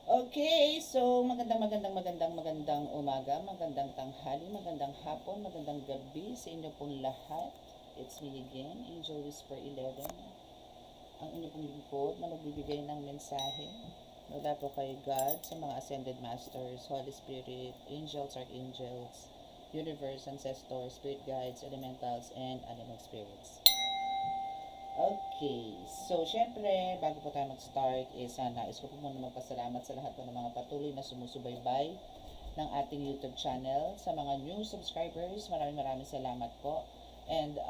Okay, so magandang umaga, magandang tanghali, magandang hapon, magandang gabi sa inyo pong lahat. It's me again, Angel Whisper 11, ang inyo pong lingkod na magbibigay ng mensahe mula po kay God sa mga Ascended Masters, Holy Spirit, Angels, Archangels, Universe, Ancestors, Spirit Guides, Elementals, and Animal Spirits. Okay, so syempre, bago po tayo mag-start, nais ko po muna magpasalamat sa lahat po ng mga patuloy na sumusubaybay ng ating YouTube channel. Sa mga new subscribers, maraming salamat po. And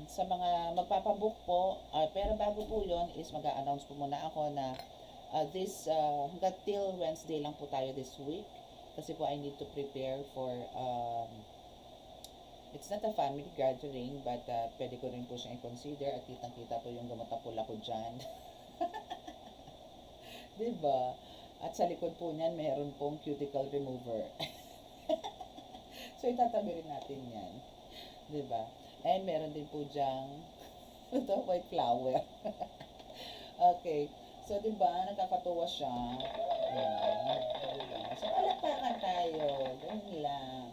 sa mga magpapabook po, pero bago po yon is mag-a-announce po muna ako na hanggang till Wednesday lang po tayo this week. Kasi po I need to prepare for it's not a family gathering, but pwede ko rin po siyang i-consider at kitang-kita po yung gamatapula ko dyan. Diba? At sa likod po niyan, meron pong cuticle remover. So, itatabi rin natin yan. Diba? And meron din po dyang ito, white flower. Okay. So, diba, nakakatuwa siya. Ayan. Diba? So, palakpakan tayo. Ganun lang.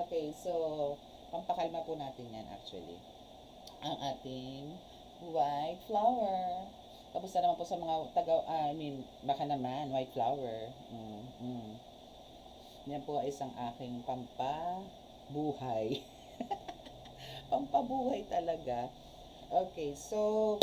Okay, so, pampakalma po natin yan actually. Ang ating white flower. Kamusta naman po sa mga baka naman, white flower. Yan po ay isang aking pampabuhay. Pampabuhay talaga. Okay, so,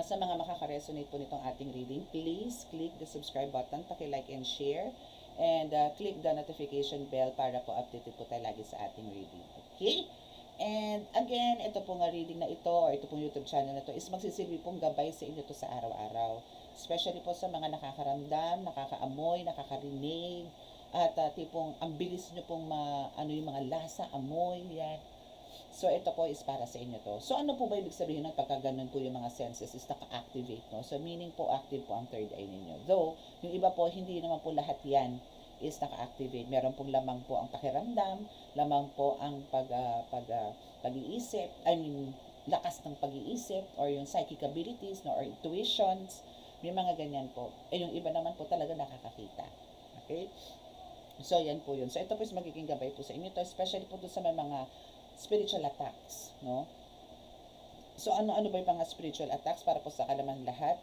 sa mga makaka-resonate po nitong ating reading, please click the subscribe button, paki-like and share, and click the notification bell para po updated po tayo lagi sa ating reading. Okay? And again, ito pong reading na ito or ito pong YouTube channel na ito is magsisilbi pong gabay sa inyo to sa araw-araw. Especially po sa mga nakakaramdam, nakakaamoy, nakakarinig, at tipong ang bilis nyo pong yung mga lasa, amoy, yan. So, ito po is para sa inyo to. So, ano po ba ibig sabihin ng pagka ganun po yung mga senses is naka-activate, no? So, meaning po active po ang third eye ninyo. Though, yung iba po, hindi naman po lahat yan is naka-activate. Meron pong lamang po ang pakiramdam, lamang po ang pag-iisip, lakas ng pag-iisip, or yung psychic abilities, no, or intuitions, may mga ganyan po. Eh, yung iba naman po talaga nakakakita. Okay? So, yan po yun. So, ito po is magiging gabay po sa inyo to, especially po doon sa may mga spiritual attacks, no? So, ano ba yung mga spiritual attacks para po sa kalaman lahat,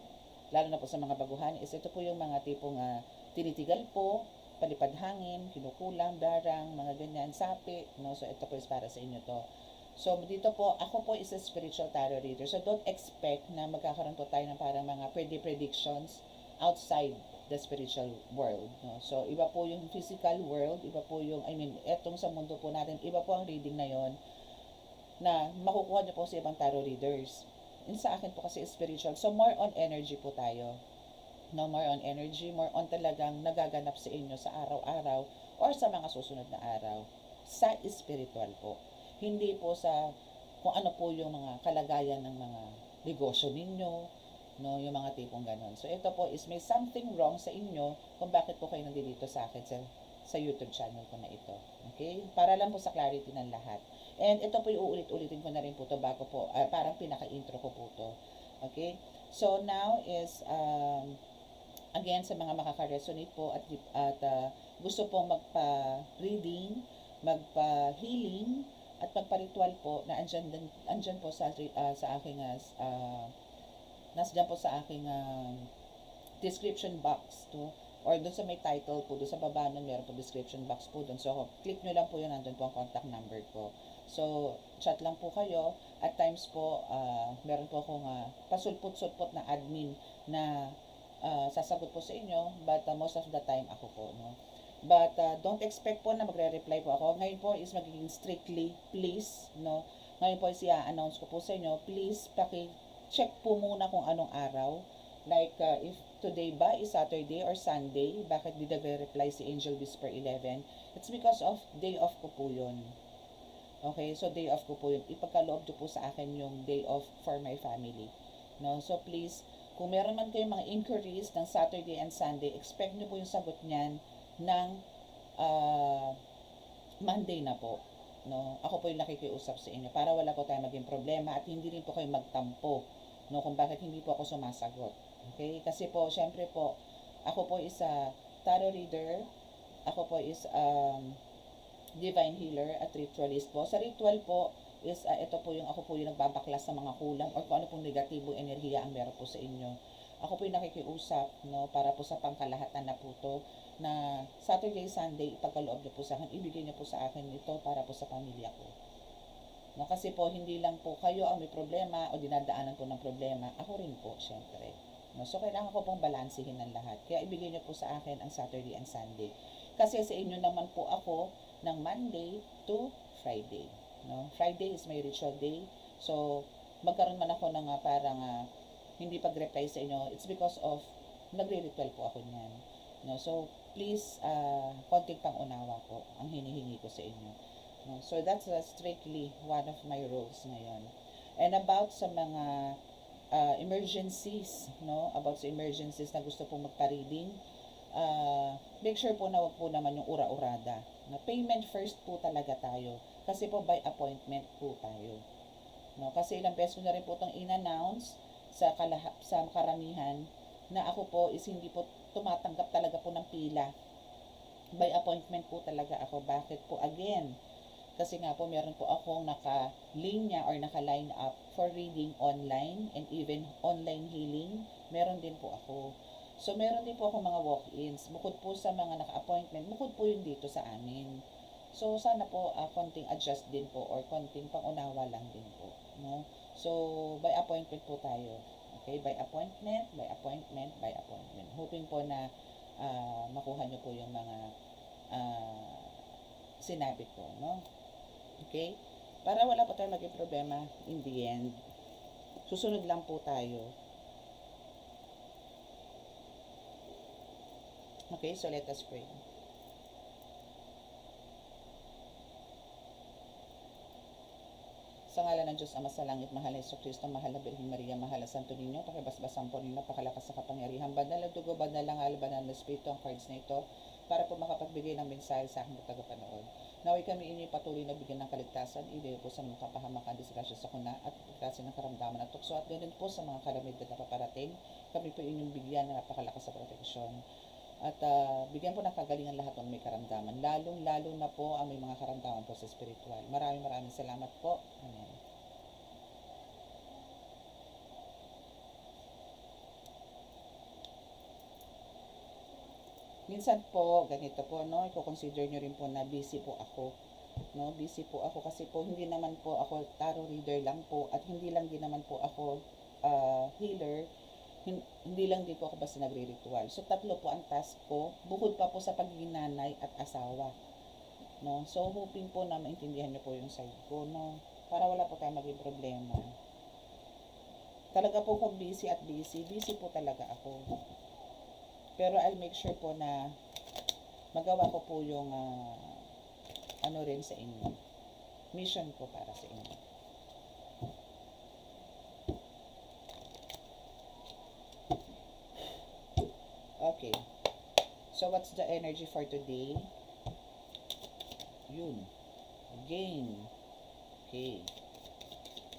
lalo na po sa mga baguhan, is ito po yung mga tipong tinitigal po, palipad hangin, kinukulang, darang, mga ganyan, sapi, no? So, ito po is para sa inyo to. So, dito po, ako po is a spiritual tarot reader. So, don't expect na magkakaroon po tayo ng parang mga predictions outside the spiritual world. No? So, iba po yung physical world, iba po yung, etong sa mundo po natin, iba po ang reading na yon na makukuha niyo po sa ibang tarot readers. Yung sa akin po kasi spiritual. So, more on energy po tayo. No, more on energy, more on talagang nagaganap sa inyo sa araw-araw or sa mga susunod na araw. Sa spiritual po. Hindi po sa kung ano po yung mga kalagayan ng mga negosyo ninyo, no, yung mga tipong ganun. So, ito po is may something wrong sa inyo kung bakit po kayo nandito sa akin sa YouTube channel ko na ito. Okay? Para lang po sa clarity ng lahat. And ito po yung uulit-ulitin ko na rin po to bago po, parang pinaka-intro ko po to. Okay? So, now is, again, sa mga makaka-resonate po at gusto pong magpa-reading, magpa-healing, at magpa-ritual po na andyan po sa aking nasdyan po sa aking description box to, or doon sa may title po, doon sa baba nun meron po description box po doon. So, click nyo lang po yun, nandun po ang contact number ko. So, chat lang po kayo. At times po, meron po akong pasulpot-sulpot na admin na sasagot po sa inyo, but most of the time ako po, no? But don't expect po na magre-reply po ako. Ngayon po is magiging strictly please, no? Ngayon po is i-announce ko po sa inyo, please paki-check po muna kung anong araw. Like, if today ba is Saturday or Sunday, bakit di nagre-reply si Angel Whisper 11? It's because of day off ko po yun. Okay, so day off ko po yun. Ipagkaloob ko po sa akin yung day off for my family. No? So please, kung meron man kayong mga inquiries ng Saturday and Sunday, expect nyo po yung sagot niyan ng Monday na po. No? Ako po yung nakikiusap sa inyo para wala po tayong maging problema at hindi rin po kayo magtampo, no, kung bakit hindi po ako sumasagot. Okay? Kasi po, syempre po, Ako po is a tarot reader. Ako po is divine healer at ritualist po. Sa ritual po is ito po yung ako po yung nagbabaklas sa mga kulang or kung ano pong negatibong enerhiya ang meron po sa inyo. Ako po yung nakikiusap, no, para po sa pangkalahatan na po to, na Saturday, Sunday, ipagkaloob niyo po sa akin, ibigay niyo po sa akin ito para po sa pamilya ko. No, kasi po, hindi lang po kayo ang may problema o dinadaanan po ng problema, ako rin po, syempre. No, so, kailangan ko pong balansihin ng lahat. Kaya ibigay niyo po sa akin ang Saturday and Sunday. Kasi sa inyo naman po ako ng Monday to Friday. No? Friday is my ritual day. So, magkaroon man ako ng parang hindi pag-reply sa inyo, it's because of nagre-ritual po ako niyan. No? So, please, konting pang-unawa po ang hinihingi ko sa inyo. No? So, that's strictly one of my roles ngayon. And about sa mga emergencies, no? About sa emergencies na gusto pong magpa-reading, make sure po na wag po naman yung ura-urada. Na payment first po talaga tayo. Kasi po by appointment po tayo. No? Kasi ilang beses ko na rin po itong in-announce sa karamihan na ako po is hindi po tumatanggap talaga po ng pila. By appointment po talaga ako. Bakit po? Again, kasi nga po meron po akong naka-linya or naka-line up for reading online and even online healing. Meron din po ako. So, meron din po ako mga walk-ins. Bukod po sa mga naka-appointment, bukod po yun dito sa amin. So, sana po konting adjust din po or konting pangunawa lang din po. No? So, by appointment po tayo. Okay? By appointment, by appointment, by appointment. Hoping po na makuha nyo po yung mga sinabi ko. No? Okay? Para wala pa tayong maging problema in the end. Susunod lang po tayo. Okay, so let us pray. Sa ngalan ng Diyos Ama sa langit, mahal na Jesucristo, mahal na Birhen Maria, mahal na Santo Niño, pakibasbasan po rin napakalakas sa kapangyarihan, banal na dugo, banal na ngal, banal na Espiritu ang cards na ito, para po makapagbigay ng mensahe sa aking tagapanood. Naway kami inyo patuloy na bigyan ng kaligtasan, ibigay po sa mga kapahamakan, disgrasya sa kuna, at pagkasin ng karamdaman at tukso, at ganun po sa mga kalamidad na paparating, kami po inyong bigyan ng napakalakas sa proteksyon. At bigyan po ng kagalingan lahat ng may karamdaman. Lalo na po ang may mga karamdaman po sa spiritual. Maraming salamat po. Amen. Minsan po, ganito po, no? I-consider nyo rin po na busy po ako. No? Busy po ako kasi po hindi naman po ako tarot reader lang po at hindi lang din naman po ako healer. Hindi lang din po ako basta nagre-ritual. So, 3 po ang task ko, bukod pa po sa pagiging nanay at asawa. No? So, hoping po na maintindihan niyo po yung side ko, no? Para wala po tayong maging problema. Talaga po kung busy po talaga ako. Pero I'll make sure po na magawa ko po yung ano rin sa inyo. Mission ko para sa inyo. Okay. So, what's the energy for today? Yun. Gain. Okay.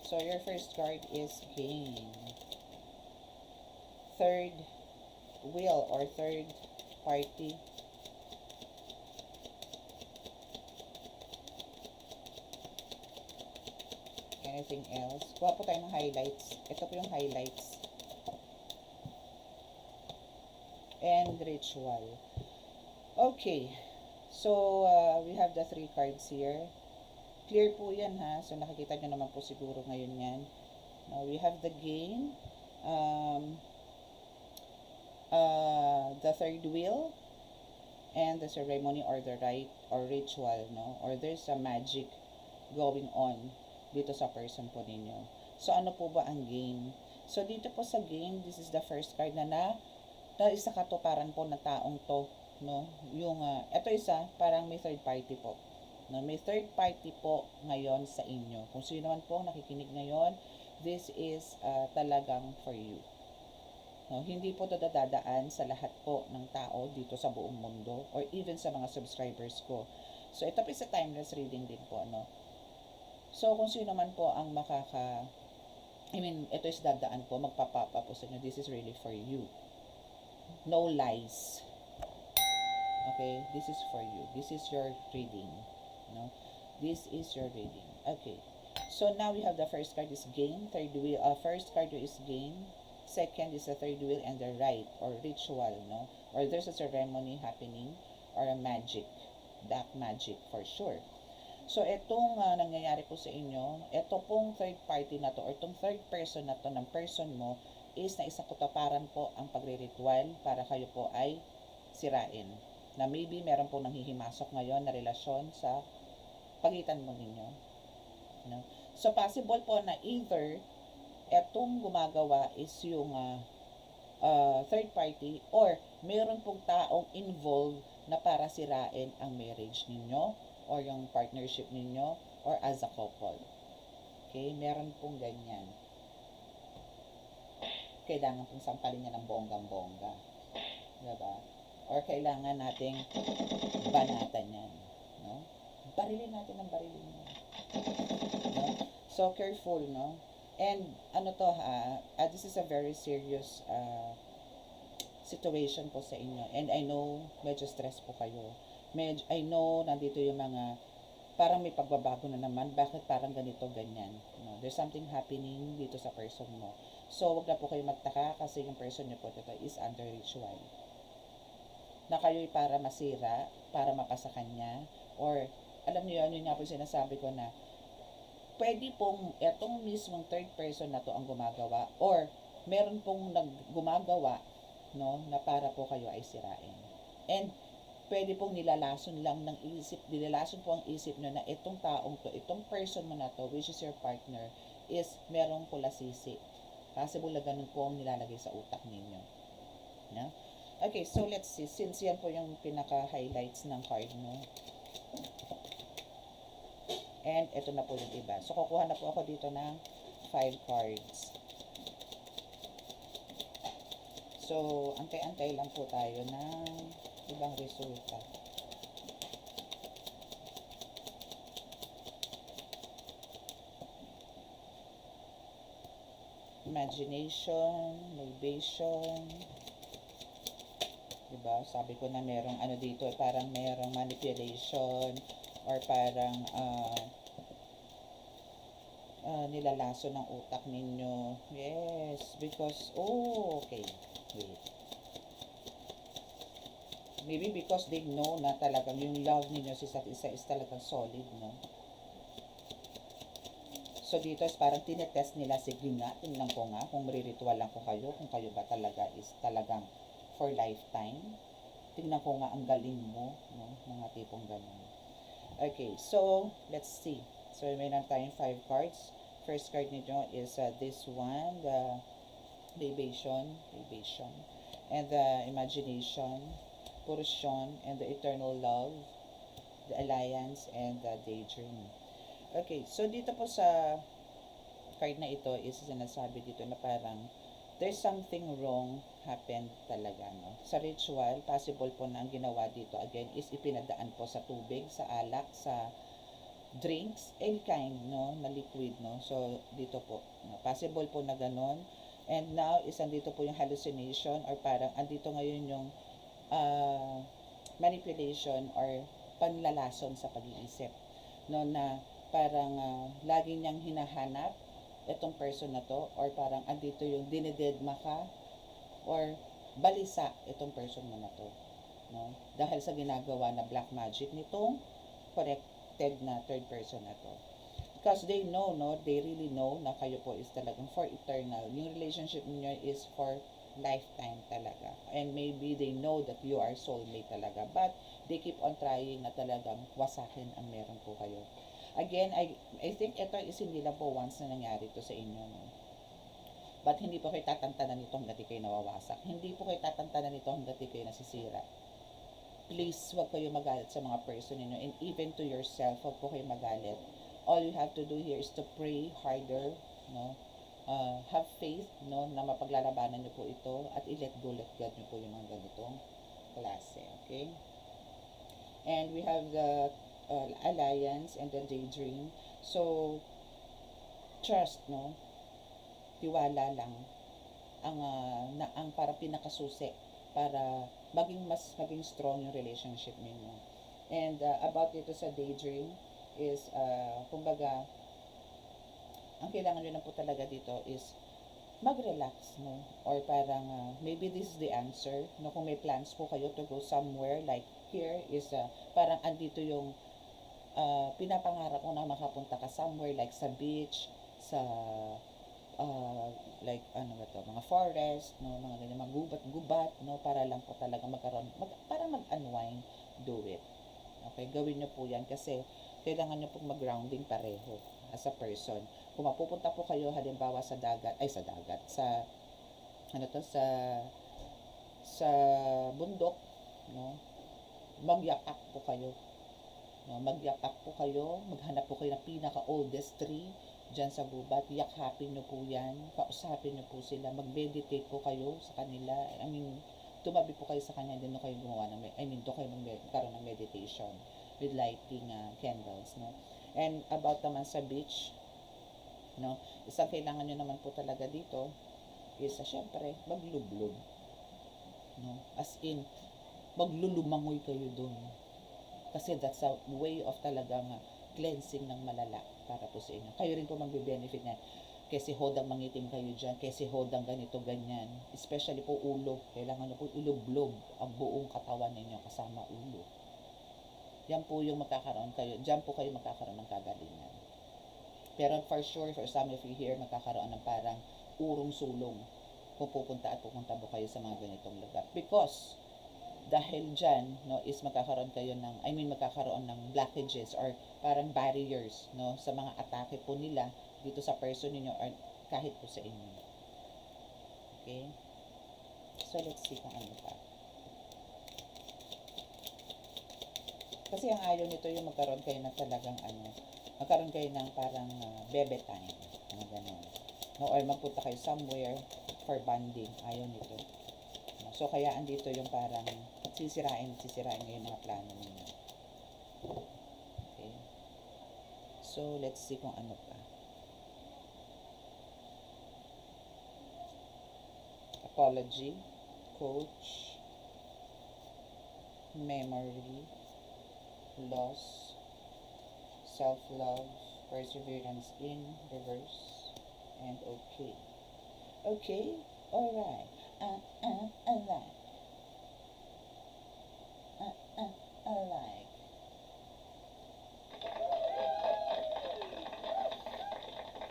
So, your first card is gain. Third wheel or third party. Anything else? Kuha po tayo ng highlights. Ito po yung highlights. And ritual. Okay. So, we have the 3 cards here. Clear po yan ha. So, nakikita nyo naman po siguro ngayon yan. Now, we have the gain. The third wheel. And the ceremony or the rite or ritual. No? Or there's a magic going on dito sa person po ninyo. So, ano po ba ang gain? So, dito po sa gain, this is the first card na isa katuparan po na taong to, no? Yung ito isa parang may third party po. No, may third party po ngayon sa inyo. Kung sino man po nakikinig ngayon, this is talagang for you. No, hindi po to dadaan sa lahat po ng tao dito sa buong mundo or even sa mga subscribers ko. So ito po is a timeless reading din po, no? So kung sino man po ang ito is dadaan po, magpapapa po sa inyo, this is really for you. no lies. Okay, this is for you. This is your reading. No, this is your reading. Okay, so now we have the first card is gain. Third wheel. First card is gain. Second is the third wheel and the rite or ritual. No, or there's a ceremony happening or a magic, dark magic for sure. So, itong nangyayari po sa inyo, ito pong third party na to, or itong third person na to ng person mo, is na isang katuparan po ang pagre-ritual para kayo po ay sirain. Na maybe meron po nanghihimasok ngayon na relasyon sa pagitan mo ninyo. No? So, possible po na either etong gumagawa is yung third party or meron pong taong involved na para sirain ang marriage ninyo or yung partnership ninyo or as a couple. Okay? Meron pong ganyan. Kailangan pong sampalin niya ng bonggang-bongga. Diba? Or kailangan nating banatan yan. No? Barilin natin ang barilin niya. No? So, careful, no? And, ano to this is a very serious situation po sa inyo. And I know, medyo stress po kayo. I know, nandito yung mga, parang may pagbabago na naman. Bakit parang ganito, ganyan? No? There's something happening dito sa person mo. So, wag na po kayo magtaka kasi yung person nyo po dito is under ritual. Na kayo'y para masira, para mapasa kanya, or, alam niyo yun nga po sinasabi ko na, pwede pong etong mismong third person na to ang gumagawa, or, meron pong gumagawa, no, na para po kayo ay sirain. And, pwede pong nilalason lang ng isip, nilalason po ang isip nyo na itong taong to, itong person mo na to, which is your partner, is merong pulasisi. Possible na ganun po ang nilalagay sa utak ninyo. No? Okay, so let's see. Since yan po yung pinaka-highlights ng card mo. And ito na po yung iba. So, kukuha na po ako dito ng 5 cards. So, antay-antay lang po tayo ng ibang resulta. Imagination, libation. Diba? Sabi ko na merong ano dito, parang merong manipulation or parang nilalaso ng utak ninyo. Yes, because, okay. Wait. Maybe because they know na talagang yung love ninyo sa isa't isa is talagang solid, no? So, dito is parang tinetest nila, sige nga, tingnan ko nga kung mariritual lang ko kayo, kung kayo ba talaga is talagang for lifetime. Tingnan ko nga ang galing mo, no? Mga tipong ganun. Okay, so, let's see. So, may na tayong 5 cards. First card nito is this one, the libation, and the imagination, portion, and the eternal love, the alliance, and the daydream. Okay, so dito po sa card na ito is sinasabi dito na parang there's something wrong happened talaga, no? Sa ritual, possible po na ang ginawa dito again is ipinadaan po sa tubig, sa alak, sa drinks, any kind, no, na liquid, no? So, dito po, no? Possible po na ganon. And now, is andito po yung hallucination or parang andito ngayon yung manipulation or panlalason sa pag-iisip, no, na parang lagi niyang hinahanap itong person na to or parang andito yung dinededma ka or balisa itong person mo na to, no, dahil sa ginagawa na black magic nitong connected na third person na to. Because they know, no, they really know na kayo po is talagang for eternal. Yung relationship niyo is for lifetime talaga. And maybe they know that you are soulmate talaga. But they keep on trying na talagang wasakin ang meron po kayo. Again, I think ito is hindi lang po once na nangyari to sa inyo. No? But hindi po kayo tatantanan nito hanggang kayo nawawasak. Hindi po kayo tatantanan nito hanggang kayo nasisira. Please, wag kayo magalit sa mga person ninyo. And even to yourself, wag po kayo magalit. All you have to do here is to pray harder, no? Have faith, no, na mapaglalabanan niyo po ito at i-let go, let God niyo po yung mga ganitong klase, okay? And we have the alliance and the daydream. So, trust, no? Tiwala lang ang para pinakasusi para maging strong yung relationship ninyo. And about dito sa daydream is, kumbaga, ang kailangan nyo lang po talaga dito is mag-relax, no? Or parang, maybe this is the answer, no? Kung may plans po kayo to go somewhere, like here is, parang andito yung, pinapangarap mo na makapunta ka somewhere, like sa beach, sa, like, ano ba to, mga forest, no? Mga ganyan, mga gubat-gubat, no? Para lang po talaga parang mag-unwind, do it. Okay, gawin nyo po yan kasi kailangan nyo pong mag-grounding pareho as a person. Kung mapupunta po kayo halimbawa sa dagat, sa ano to, sa bundok, no? Magyapak po kayo. No, magyapak po kayo, maghanap po kayo ng pinaka-oldest tree dyan sa gubat, yakhapin nyo po yan, kausapin nyo po sila, mag-meditate po kayo sa kanila, tumabi po kayo sa kanya, doon kayo gumawa ng, doon kayo magkaroon ng meditation with lighting candles, no? And about naman sa beach, no, isang kailangan nyo naman po talaga dito is, syempre, maglublob, no? As in, maglulumangoy kayo doon. Kasi that's a way of talagang cleansing ng malala para po sa inyo. Kayo rin po magbe-benefit na kasi hodang mangitim kayo dyan, kasi hodang ganito, ganyan. Especially po ulo. Kailangan nyo po ilublob ang buong katawan ninyo kasama ulo. Yan po yung magkakaroon kayo. Diyan po kayo magkakaroon ng kagalingan. Pero for sure, for some of you here, magkakaroon ng parang urong sulong kung pupunta po kayo sa mga ganitong lugar. Because dahil dyan, no, is magkakaroon kayo ng, magkakaroon ng blockages or parang barriers, no, sa mga atake po nila dito sa person niyo or kahit po sa inyo. Okay? So, let's see kung ano pa. Kasi ang ayaw nito yung magkaroon kayo ng talagang magkaroon kayo ng parang bebe time. Ganun. No, or magpunta kayo somewhere for bonding. Ayaw nito. So, kaya andito yung parang sisirain ngayon mga plano ninyo. Okay. So, let's see kung ano pa. Apology, coach, memory, loss, self-love, perseverance in reverse, and okay. Okay? Alright. Alright. Alright.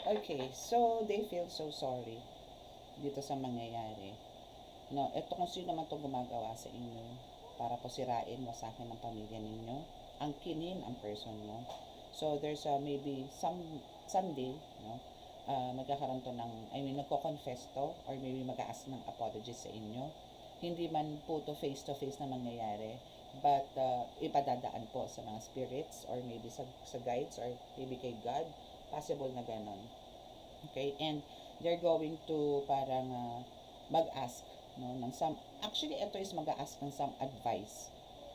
Okay, so they feel so sorry dito sa mangyayari. No, ito kung sino man 'tong gumagawa sa inyo para po sirain, wasakin ang pamilya ninyo, angkinin ang person mo. So there's maybe someday, no, magkakaroon to ng, nagko-confess to or maybe mag-ask ng apology sa inyo. Hindi man po to face-to-face na mangyayari, but ipadadaan po sa mga spirits or maybe sa guides or maybe kay God. Possible na ganon. Okay? And they're going to parang mag-ask, no, ng actually ito is mag-ask ng some advice,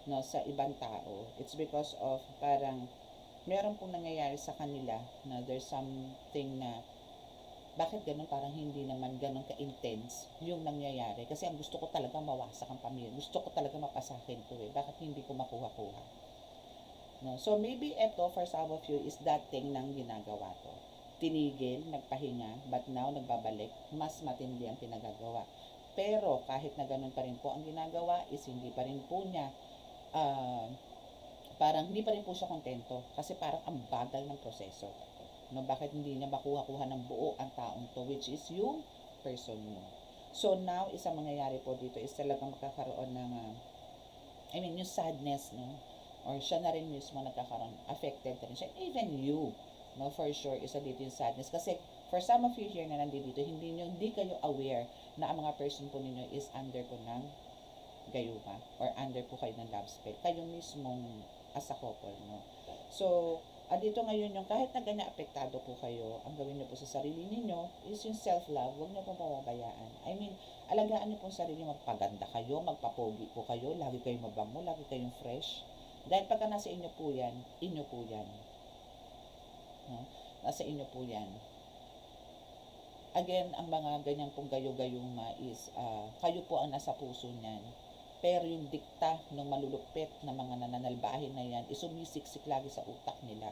no, sa ibang tao. It's because of parang meron pong nangyayari sa kanila na there's something na bakit ganun, parang hindi naman ganun ka-intense yung nangyayari. Kasi ang gusto ko talaga mawasak ang pamilya. Gusto ko talaga mapasakin to eh. Bakit hindi ko makuha-kuha? No? So maybe ito for some of you is that thing nang ginagawa to. Tinigil, nagpahinga, but now nagbabalik, mas matindi ang pinagagawa. Pero kahit na ganun pa rin po ang ginagawa is hindi pa rin po niya parang hindi pa rin po siya kontento kasi parang ang bagal ng proseso. No, bakit hindi niya makuha-kuha ng buo ang taong to, which is yung person mo. So now, isang mangyayari po dito is talagang magkakaroon ng yung sadness, no, or siya na rin mismo nagkakaroon, affected na rin siya, even you, no, for sure, isa dito yung sadness, kasi for some of you here na nandito, hindi kayo aware na ang mga person po ninyo is under po ng gayuma, or under po kayo ng love spell, kayo mismong as a couple, no. So, dito ngayon yung kahit na ganyan apektado po kayo, ang gawin niyo po sa sarili niyo is yung self-love, huwag niyo pong pababayaan. Alagaan niyo po sa sarili, magpaganda kayo, magpapogi po kayo, lagi kayong mabango, lagi kayong fresh. Dahil pagka nasa inyo po yan, inyo po yan. No? Nasa inyo po yan. Again, ang mga ganyan pong gayo-gayuma is kayo po ang nasa puso niyan. Pero yung dikta ng malulupit na mga nananalbahin na yan is sumisiksik lagi sa utak nila.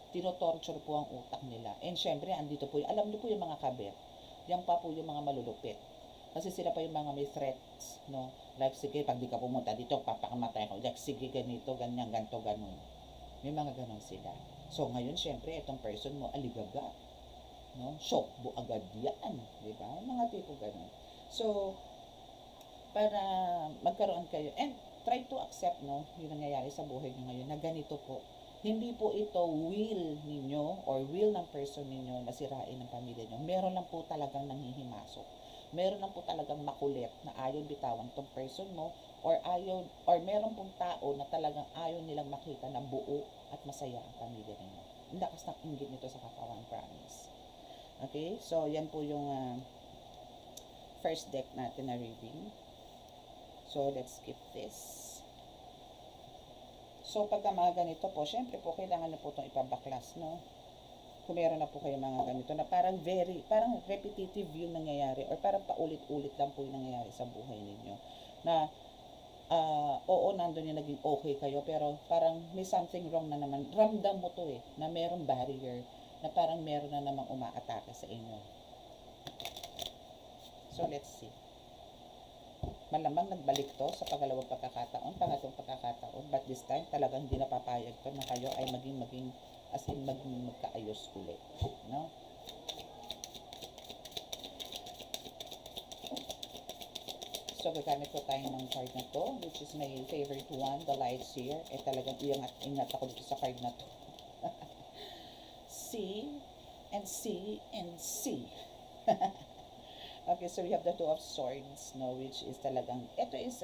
Tinotorture po ang utak nila. And syempre, andito po, alam niyo po yung mga kabet. Yan pa po yung mga malulupit. Kasi sila pa yung mga may threats, no? Like, sige, pag di ka pumunta dito, papakamatay ko. Like, sige, ganito, ganyan, ganto, ganon. May mga ganon sila. So, ngayon, syempre, itong person mo, aligaga. No? Shock mo agad yan. Diba? Mga tipo ganon. So, para magkaroon kayo, and try to accept, no, yung nangyayari sa buhay nyo ngayon, na ganito po. Hindi po ito will ninyo or will ng person ninyo na sirain ng pamilya nyo. Meron lang po talagang nanghihimasok. Meron lang po talagang makulit na ayaw bitawan tong person mo, or ayaw, or meron pong tao na talagang ayaw nilang makita na buo at masaya ang pamilya ninyo. Ang lakas ng inggit nito sa katawan, promise. Okay? So, yan po yung first deck natin na reading. So, let's skip this. So, pagka mga ganito po, syempre po, kailangan na po itong ipabaklas, no? Kung meron na po kayo mga ganito na parang parang repetitive yung nangyayari or parang paulit-ulit lang po yung nangyayari sa buhay ninyo. Na, oo, nandun yung naging okay kayo, pero parang may something wrong na naman. Ramdam mo to na merong barrier, na parang meron na namang umaatake sa inyo. So, let's see. Malamang nagbalik to sa pangalawang pangatlong pagkakataon, but this time talagang hindi napapayag to na kayo ay maging as in magkaayos ulit, no? So, gagamit ko tayo ng card na to, which is my favorite one, the Lights here. Talagang ingat ako dito sa card na to. C, and C, and C. Okay, so we have the Two of Swords, no, which is talagang, ito is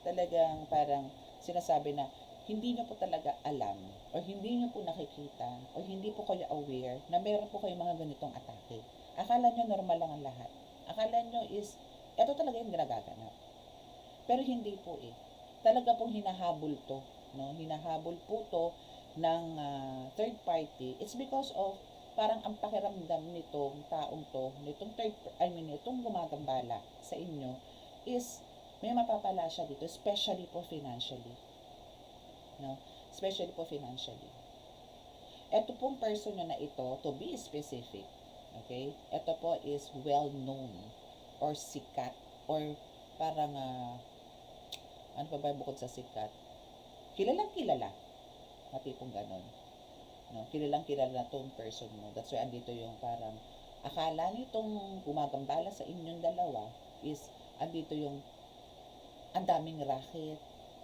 talagang parang sinasabi na hindi nyo po talaga alam, or hindi nyo po nakikita, or hindi po kayo aware na meron po kayo mga ganitong atake. Akala nyo normal lang ang lahat. Akala nyo is, ito talaga yung ginagaganap. Pero hindi po Talaga pong hinahabol to, no? Hinahabol po to ng third party. It's because of parang ang pakiramdam nitong taong to, itong gumagambala sa inyo is may mapapala siya dito, especially po financially. No? Especially po financially. Ito pong person na ito, to be specific, okay? Ito po is well known or sikat or parang ano pa ba bukod sa sikat? Kilalang kilala. Matipong ganon. No, kilalang kilala na tong person mo. That's why andito yung parang akala niyo itong gumagambala sa inyong dalawa is andito yung ang daming racket,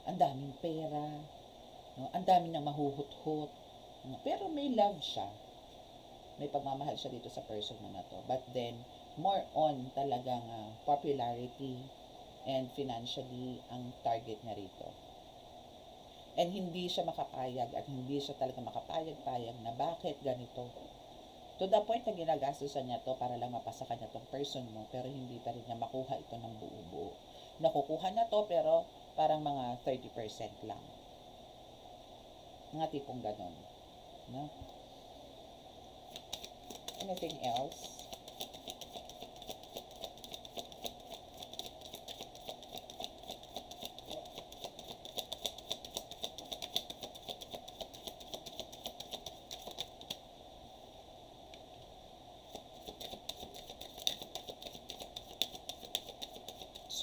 ang daming pera, no, ang daming nang mahuhut-hut, no, pero may love siya. May pagmamahal siya dito sa person mo na to. But then, more on talagang popularity and financially ang target niya rito. And hindi siya makapayag at hindi siya talaga makapayag-payag na bakit ganito. To the point na ginagastusan niya to para lang mapasa kanya tong person mo, pero hindi pa rin niya makuha ito ng buo-buo. Nakukuha niya to pero parang mga 30% lang. Mga tipong ganon. No? Anything else?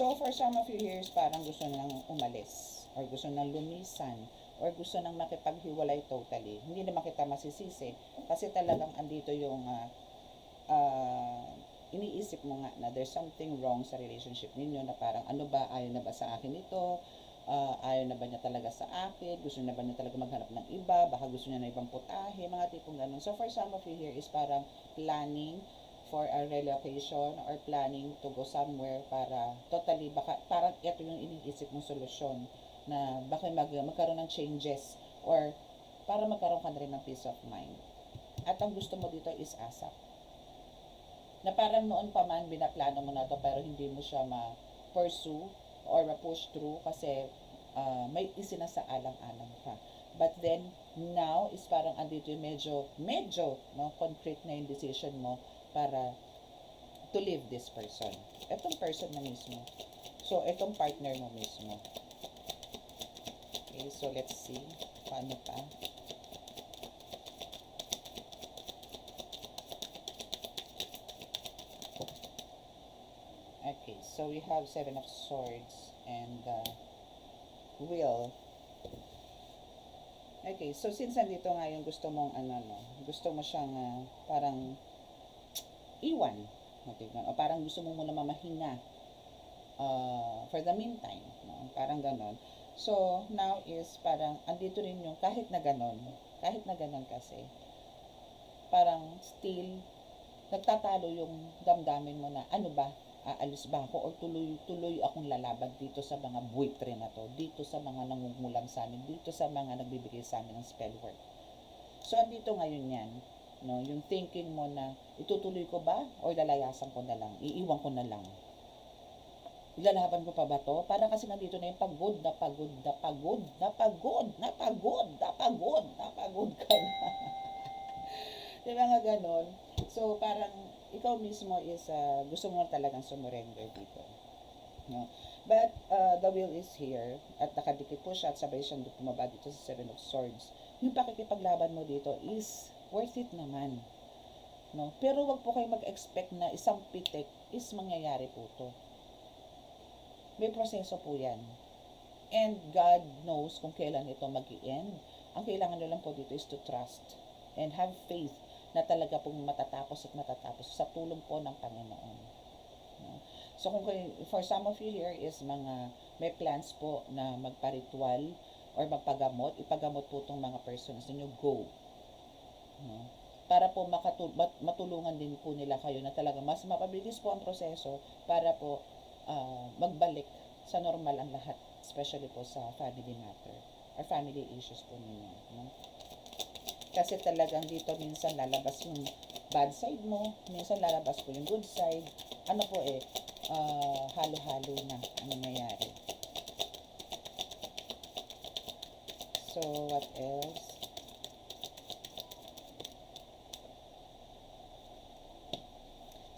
So, for some of you here, parang gusto nang umalis, or gusto nang lumisan, or gusto nang makipaghiwalay totally. Hindi naman kita masisisi, kasi talagang andito yung iniisip mo nga na there's something wrong sa relationship ninyo, na parang ano ba, ayaw na ba sa akin ito, ayaw na ba niya talaga sa akin, gusto na ba niya talaga maghanap ng iba, baka gusto niya na ibang putahe, mga tipong ganun. So, for some of you here is parang planning for a relocation or planning to go somewhere para totally baka parang ito yung iniisip mong solusyon na baka magkaroon ng changes or para magkaroon ka na rin ng peace of mind. At ang gusto mo dito is ASAP. Na parang noon pa man binaplano mo na to pero hindi mo siya ma-pursue or ma-push through kasi may isinasaalang-alang ka. But then, now is parang andito yung medyo, no, concrete na yung decision mo para to leave this person. Etong person na mismo. So, etong partner mo mismo. Okay, so let's see. Paano pa? Okay, so we have Seven of Swords and Wheel. Okay, so since nandito nga yung gusto mong gusto mo siyang parang iwan, okay, o parang gusto mo muna mamahinga for the meantime, no? Parang ganon. So, now is parang andito rin yung kahit na ganon kasi, parang still nagtatalo yung damdamin mo na ano ba, aalis ba ako or tuloy akong lalaban dito sa mga buitre na to, dito sa mga nangungulong sa amin, dito sa mga nagbibigay sa amin ng spell work. So, andito ngayon yan, no? Yung thinking mo na itutuloy ko ba or lalayasan ko na lang, iiwan ko na lang. Ilalaban ko pa ba to? Para kasi nandito na yung pagod ka na. Diba nga ganon? So, parang ikaw mismo is gusto mo talagang sumurrender dito. No? But the will is here at nakadikit po siya at sabay siyang tumaba dito sa Seven of Swords. Yung pakikipaglaban mo dito is worth it naman. No? Pero wag po kayo mag-expect na isang pitik is mangyayari po to. May proseso po yan. And God knows kung kailan ito mag-i-end. Ang kailangan nyo lang po dito is to trust and have faith na talaga pong matatapos sa tulong po ng Panginoon. So kung for some of you here is may plans po na magpa-ritual or magpagamot, ipagamot po itong mga persons ninyo, go. Para po matulungan din po nila kayo na talaga mas mapabilis po ang proseso para po magbalik sa normal ang lahat, especially po sa family matter or family issues po ninyo. No? Kasi talagang dito minsan lalabas yung bad side mo, minsan lalabas po yung good side. Ano po halo-halo na ang nangyayari. So, what else?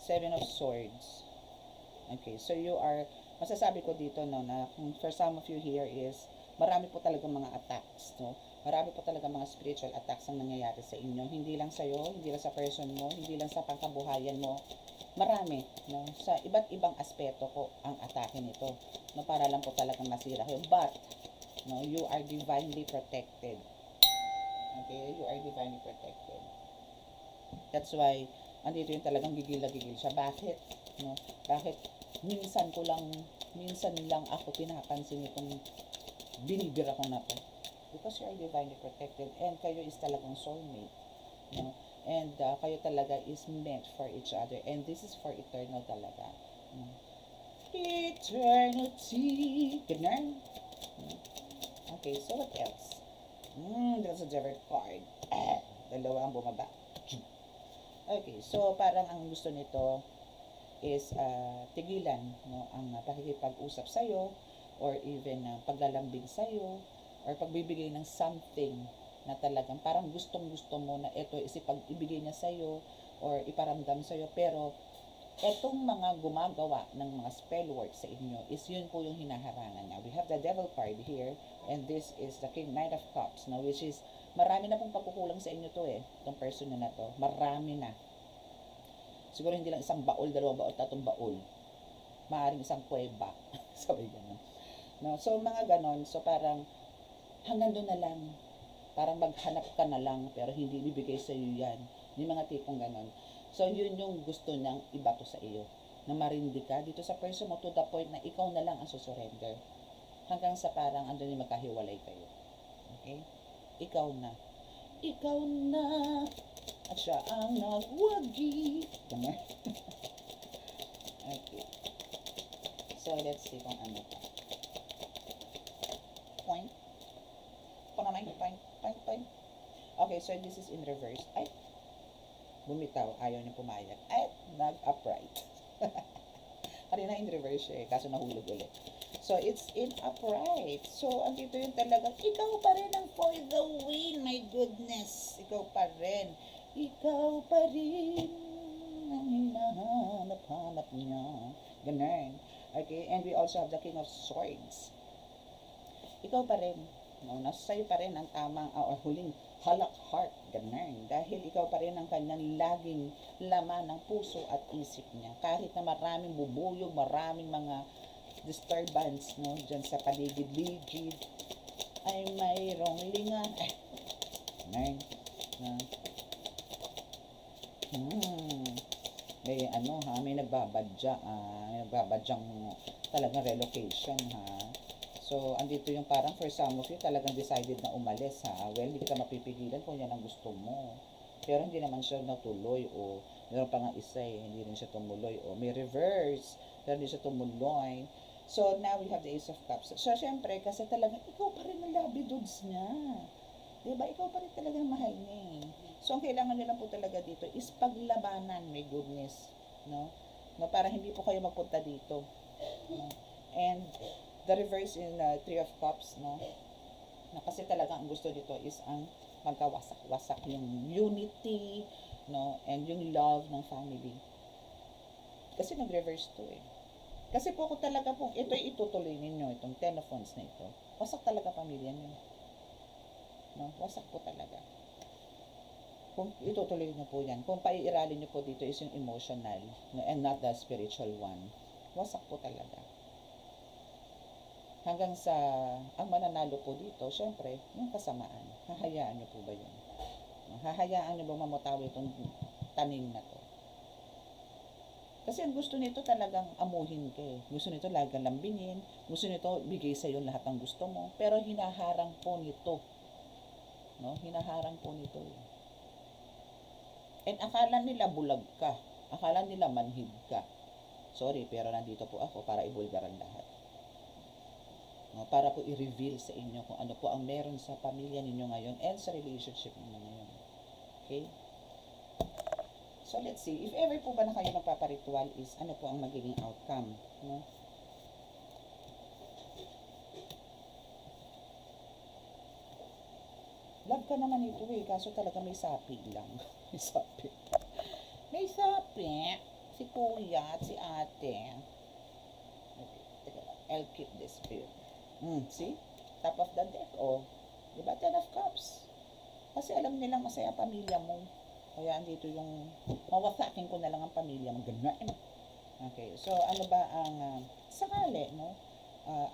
Seven of Swords. Okay, so masasabi ko dito na for some of you here is marami po talaga mga attacks, no? Marami po talaga mga spiritual attacks ang nangyayari sa inyo. Hindi lang sa iyo, hindi lang sa person mo, hindi lang sa pangkabuhayan mo. Marami, no? Sa iba't ibang aspeto po ang atake nito. No, para lang po talagang masira kayo. But, no, you are divinely protected. Okay? You are divinely protected. That's why, andito yung talagang gigil siya. Bakit? No? Bakit? Minsan lang ako pinapansin itong binibira ko na to. Because you are divinely protected and kayo is talagang soulmate. No? And kayo talaga is meant for each other. And this is for eternal talaga. Eternity. Ganun. Okay, so what else? That's a different card. Dalawa ang bumaba. Okay, so parang ang gusto nito is tigilan, no, ang pakikipag-usap sa'yo or even paglalambing sa'yo or pagbibigay ng something na talagang parang gustong-gusto mo na ito isipag-ibigay niya sa'yo or iparamdam sa'yo, pero etong mga gumagawa ng mga spell work sa inyo is yun po yung hinaharangan niya. We have the Devil card here and this is the King Knight of Cups, no, which is marami na pong pagkukulang sa inyo to itong person na to, marami na. Siguro hindi lang isang baul, dalawang baul, tatlong baul. Maaaring isang kuweba. Sabi gano'n. No? So, mga ganon. So, parang hanggang doon na lang. Parang maghanap ka na lang, pero hindi bibigay sa iyo yan. Yung mga tipong ganon. So, yun yung gusto niyang ibato sa iyo. Na marindi ka dito sa person mo to the point na ikaw na lang ang susurrender. Hanggang sa parang andun yung magkahiwalay kayo. Okay? Ikaw na. Ikaw na. At siya ang nagwagi. Okay. So, let's see kung ano pa. Point. Point. Okay, so this is in reverse. Ay, bumitaw. Ayaw niya pumayag. Ay, nag-upright. Kanina in reverse siya kaso nahulog ulit. So, it's in upright. So, andito yung talagang, ikaw pa rin ang for the win. My goodness. Ikaw pa rin. Ikaw pa rin ang hinahanap-hanap niya. Ganun. Okay, and we also have the King of Swords. Ikaw pa rin, no? Nasa sa'yo pa rin ang tamang or huling halak heart, ganun. Dahil ikaw pa rin ang kanyang laging laman ng puso at isip niya. Kahit na maraming bubuyog, maraming mga disturbance, no, dyan sa paligid-ligid, ay mayroong linga. Ganun. No? May may nagbabadyang talagang relocation ha. So, andito yung parang for some of you talagang decided na umalis ha. Well, hindi ka mapipigilan kung yan ang gusto mo. Pero hindi naman siya natuloy o meron pa nga isa hindi rin siya tumuloy o may reverse, pero hindi siya tumuloy. So, now we have the Ace of Cups. So, syempre, kasi talagang ikaw pa rin ang lovey dudes niya. Diba? Ikaw pa rin talagang mahal niya. So, ang kailangan nila po talaga dito is paglabanan, may goodness. No? No, para hindi po kayo magpunta dito. No? And, the reverse in Three of Cups, no? Na kasi talaga ang gusto dito is ang magkawasak-wasak yung unity, no? And yung love ng family. Kasi nag-reverse to Kasi po ako talaga po, ito itutuloy ninyo, itong Ten of Wands na ito. Wasak talaga pamilya niyo. No? Wasak po talaga. Kung itutuloy niyo po yan, kung paiiralin niyo po dito is yung emotional, no? And not the spiritual one. Wasak po talaga. Hanggang sa, ang mananalo po dito, syempre, yung kasamaan. Hahayaan niyo po ba yun? Hahayaan niyo ba mamutawi itong tanim na to? Kasi ang gusto nito talagang amuhin ka Gusto nito lagang lambingin. Gusto nito bigay sa'yo lahat ng gusto mo. Pero hinaharang po nito. No? Hinaharang po nito And akala nila bulag ka. Akala nila manhid ka. Sorry, pero nandito po ako para ibulgaran lahat. No, para po i-reveal sa inyo kung ano po ang meron sa pamilya ninyo ngayon and sa relationship ninyo ngayon. Okay? So, let's see. If ever po ba na kayo magpaparitual is ano po ang magiging outcome. No? Love ka naman ito kaso talaga may sapi lang. May sapi. May sapi. Si kuya at si ate. Okay, I'll keep this here. See? Top of the deck, Diba? Ten of Cups. Kasi alam nilang masaya ang pamilya mo. Kaya andito yung mawasakin ko na lang ang pamilya mo. Ganun. Okay, so ano ba ang sakali, no?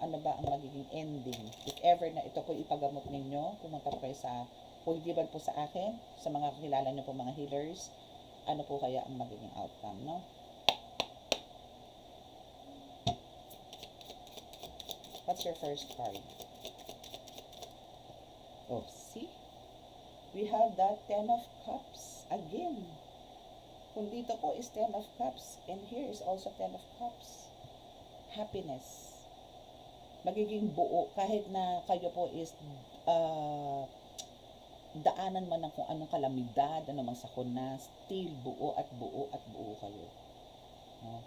Ano ba ang magiging ending? If ever na ito po ipagamot ninyo, pumunta po kayo sa, kung hindi ba po sa akin, sa mga kakilala nyo po mga healers, ano po kaya ang magiging outcome, no? What's your first card? See? We have that Ten of Cups again. Kung dito po is Ten of Cups, and here is also Ten of Cups. Happiness. Magiging buo kahit na kayo po is daanan man ng kung anong kalamidad, anumang sakuna, still buo at buo at buo kayo. No?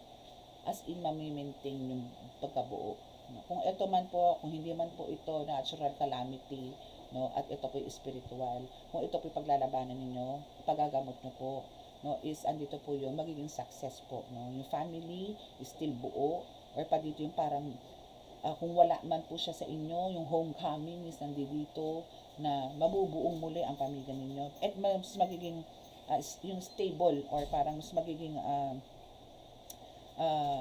As in, mamimaintain yung pagkabuo. No? Kung ito man po, kung hindi man po ito natural calamity, no, at ito po spiritual, kung ito po paglalabanan ninyo, pagagamot nyo po, no, is andito po yung magiging success po, no. Yung family is still buo, or pa dito yung parang kung wala man po siya sa inyo, yung homecoming is nandito na mabubuong muli ang pamilya ninyo. At mas magiging yung stable or parang mas magiging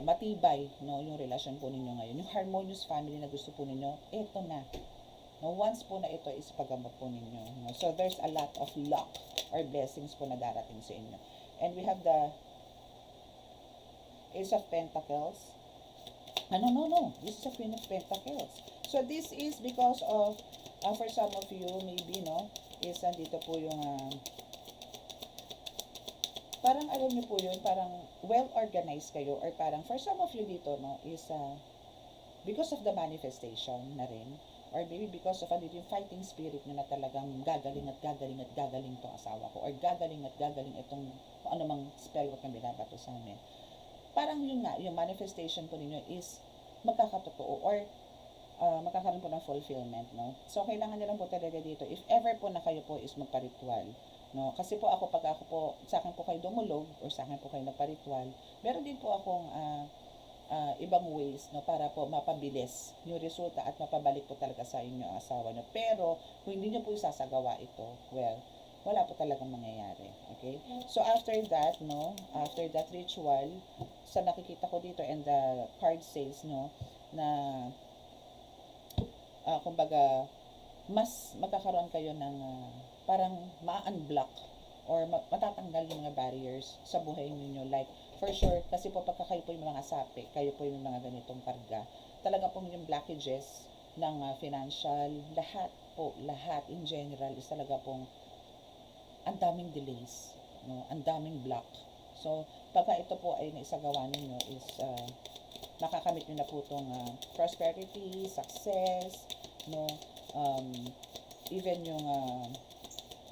matibay, no, yung relasyon po ninyo ngayon. Yung harmonious family na gusto po ninyo, eto na. No, once po na ito is paggamot po ninyo. No? So there's a lot of luck or blessings po na darating sa inyo. And we have the Ace of Pentacles. No. This is a Queen of Pentacles. So, this is because of, for some of you, maybe, no, is andito po yung, parang alam niyo po yun, parang well-organized kayo, or parang for some of you dito, no, is, because of the manifestation na rin, or maybe because of andito yung fighting spirit nyo na talagang gagaling at gagaling at gagaling tong asawa ko, or gagaling at gagaling itong, kung ano mang spell work na binabato sa amin. Parang yun nga, yung manifestation po ninyo is magkakatotoo or magkakaroon po ng fulfillment, no? So, kailangan nyo lang po talaga dito, if ever po na kayo po is magparitual, No? Kasi po ako, pag ako po, sa akin po kayo dumulog, or sa akin po kayo nagparitual, meron din po akong ibang ways, no, para po mapabilis yung resulta at mapabalik po talaga sa inyo ang asawa nyo. Pero kung hindi nyo po isasagawa ito, well, wala po talagang mangyayari. Okay? So after that, no, after that ritual, sa nakikita ko dito and the card says, no, na kumbaga mas magkakaroon kayo ng parang ma-unblock or matatanggal yung mga barriers sa buhay ninyo. Like, for sure, kasi po pagka kayo po yung mga sapi, kayo po yung mga ganitong karga, talaga po yung blockages ng financial, lahat in general is talaga pong ang daming delays, no? Ang daming block. So, pagka ito po ay naisagawa ninyo is makakamit nyo na po itong prosperity, success, no? Even yung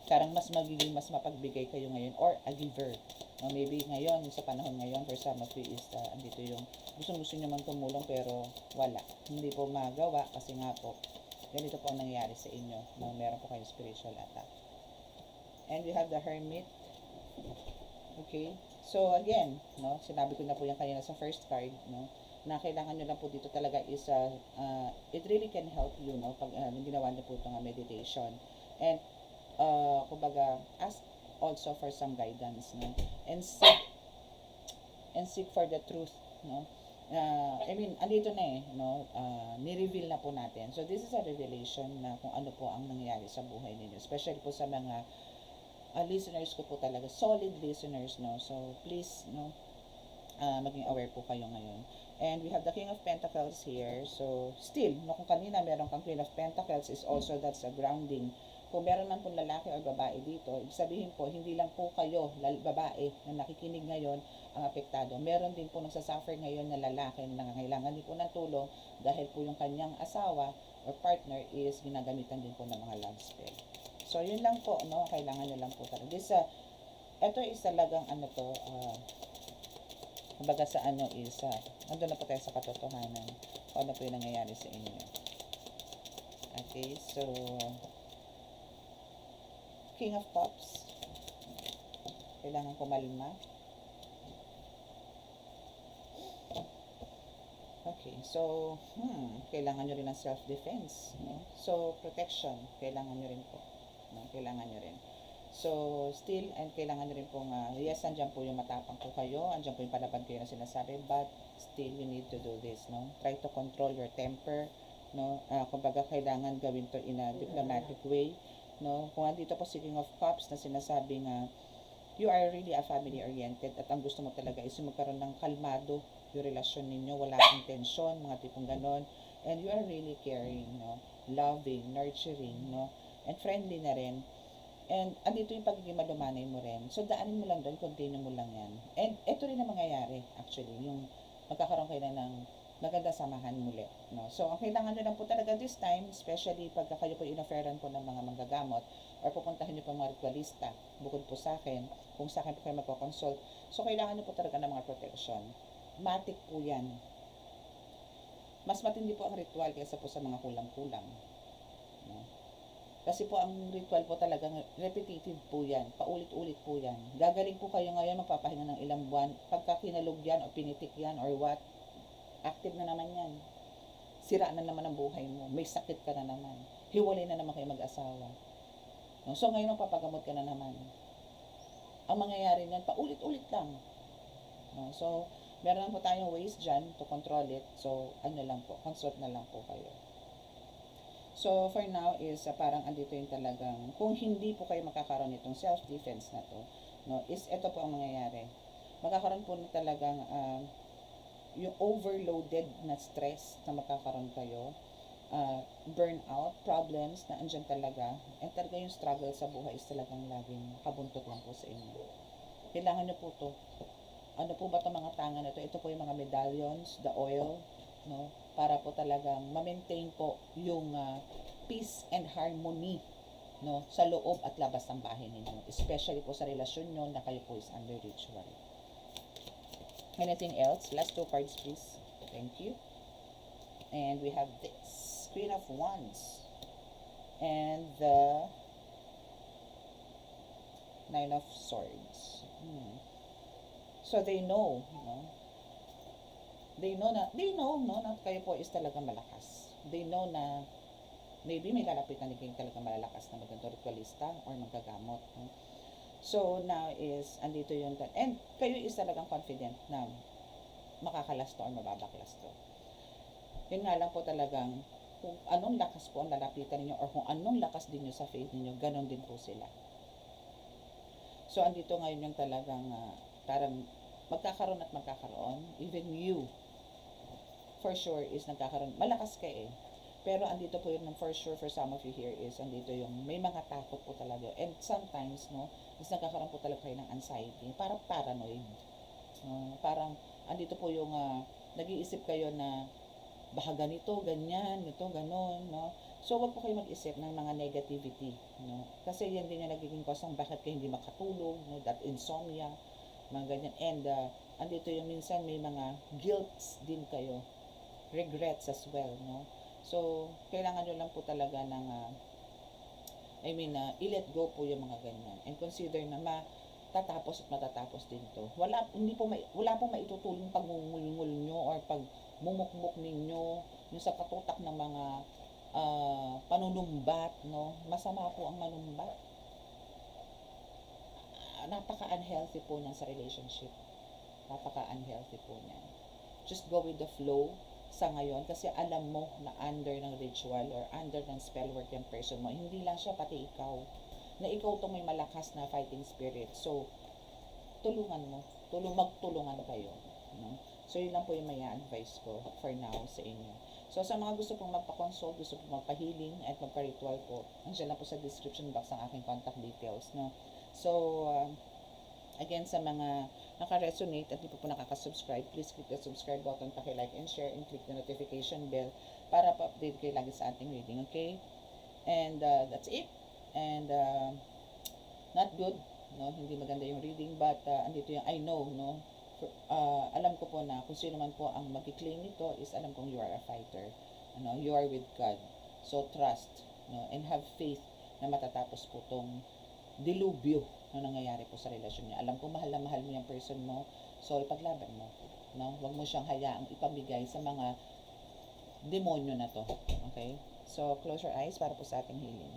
parang mas magiging mas mapagbigay kayo ngayon or a giver. No, maybe ngayon, sa panahon ngayon, for some of you is andito yung gusto nyo man tumulong pero wala. Hindi po magawa kasi nga po, ganito po ang nangyayari sa inyo. No, meron po kayong spiritual attack. And we have the Hermit. Okay? So again, no, sinabi ko na po yan kanina sa first card, no, na kailangan nyo lang po dito talaga is it really can help you, no, pag ginawa nyo po itong meditation. And kumbaga ask also for some guidance, no, and seek for the truth, no. I mean, andito na no, ni-reveal na po natin. So this is a revelation na kung ano po ang nangyayari sa buhay ninyo, especially po sa mga listeners ko po talaga, solid listeners, no. So please, no, maging aware po kayo ngayon. And we have the King of Pentacles here. So, still, no, kung kanina meron kang Queen of Pentacles is also that's a grounding. Kung meron man pong lalaki o babae dito, ibig sabihin po, hindi lang po kayo, babae, na nakikinig ngayon ang apektado. Meron din po nagsasuffer ngayon na lalaki na nangangailangan din po ng tulong dahil po yung kanyang asawa or partner is ginagamitan din po ng mga love spell. So, yun lang po, no? Kailangan nyo lang po talaga. Ito is talagang kumbaga sa is nandun na po tayo sa katotohanan kung ano po yung nangyayari sa inyo. Okay, so King of Cups, kailangan kumalma. Okay, so kailangan nyo rin ng self-defense, no? So protection, kailangan nyo rin po, no? Kailangan nyo rin. So, still, and kailangan nyo rin pong, yes, andyan po yung matapang po kayo, andyan po yung palaban kayo na sinasabi, but still, you need to do this, no? Try to control your temper, no? Kumbaga, kailangan gawin to in a diplomatic way, no? Kung andito po si King of Cups na sinasabi nga, you are really a family-oriented at ang gusto mo talaga is magkaroon ng kalmado yung relasyon ninyo, wala kang tension, mga tipong ganon, and you are really caring, no? Loving, nurturing, no? And friendly na rin. And andito yung pagiging malumanay mo rin. So, daanin mo lang doon, continue mo lang yan. And ito rin ang mangyayari, actually, yung magkakaroon kayo na ng magandang samahan muli. No? So, ang kailangan nyo lang po talaga this time, especially pagka kayo po in-offeran po ng mga manggagamot, or pupuntahin nyo po mga ritualista, bukod po sa akin, kung sa akin po kayo magpo-consult. So, kailangan nyo po talaga ng mga protection. Matik po yan. Mas matindi po ang ritual kaysa po sa mga kulang-kulang. No? Kasi po ang ritual po talagang repetitive po yan. Paulit-ulit po yan. Gagaling po kayo ngayon, magpapahinga ng ilang buwan. Pagka kinalog yan o pinitik yan or what, active na naman yan. Sira na naman ang buhay mo. May sakit ka na naman. Hiwalay na naman kayo mag-asawa. No? So ngayon magpapagamot ka na naman. Ang mangyayari niyan, paulit-ulit lang. No? So, meron lang po tayong ways dyan to control it. So, ano lang po, consult na lang po kayo. So, for now is parang andito yung talagang, kung hindi po kayo makakaroon itong self-defense na to, no, is ito po ang mangyayari. Magkakaroon po na talagang yung overloaded na stress na makakaroon kayo, burnout, problems na andyan talaga, and talaga yung struggle sa buhay is talagang laging kabuntot lang po sa inyo. Kailangan nyo po to. Ano po ba itong mga tanga na to? Ito po yung mga medallions, the oil, no? Para po talagang ma-maintain po yung peace and harmony, no, sa loob at labas ng bahay ninyo, especially po sa relasyon nyo na kayo po is under ritual. Anything else? Last two cards, please. Thank you. And we have this Queen of Wands and the Nine of Swords. So they know, no? They know, no, na kayo po is talaga malakas. They know na maybe may lalapitan din kayong talaga malalakas na magandang ritualista or magagamot. No? So now is, andito yun, and kayo is talagang confident na makakalas to or mababaklas to. Yun nga lang po talagang, kung anong lakas po ang lalapitan ninyo or kung anong lakas din nyo sa faith ninyo, ganon din po sila. So andito ngayon yung talagang parang magkakaroon at magkakaroon. Even you, for sure, is nagkakaroon. Malakas ka eh. Pero andito po yun, for sure, for some of you here is, andito yung may mga takot po talaga. And sometimes, no, is nagkakaroon po talaga kayo ng anxiety. Parang paranoid. Parang, andito po yung, nag-iisip kayo na, baka ganito, ganyan, ganito, ganon, no? So, wag po kayo mag-isip ng mga negativity, no? Kasi yan din yung nagiging cause ng bakit kayo hindi makatulog, no? That insomnia, mga ganyan. And, andito yung minsan may mga guilts din kayo, regrets as well, no? So, kailangan nyo lang po talaga ng, i-let go po yung mga ganyan. And consider na matatapos at matatapos din to. Wala pong maitutulong pagmumulmul nyo or pagmumukmuk ninyo, yung sa katutak ng mga panunumbat, no? Masama po ang manumbat. Napaka-unhealthy po niyan sa relationship. Napaka-unhealthy po niyan. Just go with the flow sa ngayon kasi alam mo na under ng ritual or under ng spell work yung person mo. Hindi lang siya, pati ikaw. Na ikaw tong may malakas na fighting spirit. So, tulungan mo. Magtulungan kayo. No? So, yun lang po yung may advice ko for now sa inyo. So, sa mga gusto pong magpa-consult, gusto pong magpa-healing at magpa-ritual po, nandiyan lang po sa description box ang aking contact details. No? So, again, sa mga naka-resonate at di po nakaka-subscribe, please click the subscribe button, paki-like and share, and click the notification bell para pa-update kayo lagi sa ating reading, okay? And that's it. And not good, no? Hindi maganda yung reading, but andito yung I know, no? Alam ko po na kung sino man po ang mag-claim nito is alam kong you are a fighter. You are with God. So trust, no? And have faith na matatapos po tong dilubyo na nangyayari po sa relasyon niya. Alam ko mahal na mahal mo yung person mo, so ipaglaban mo. No? Huwag mo siyang hayaang ipamigay sa mga demonyo na to. Okay? So, close your eyes para po sa ating healing.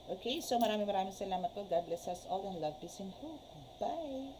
Okay, so maraming salamat po. God bless us all and love, peace, and hope. Bye!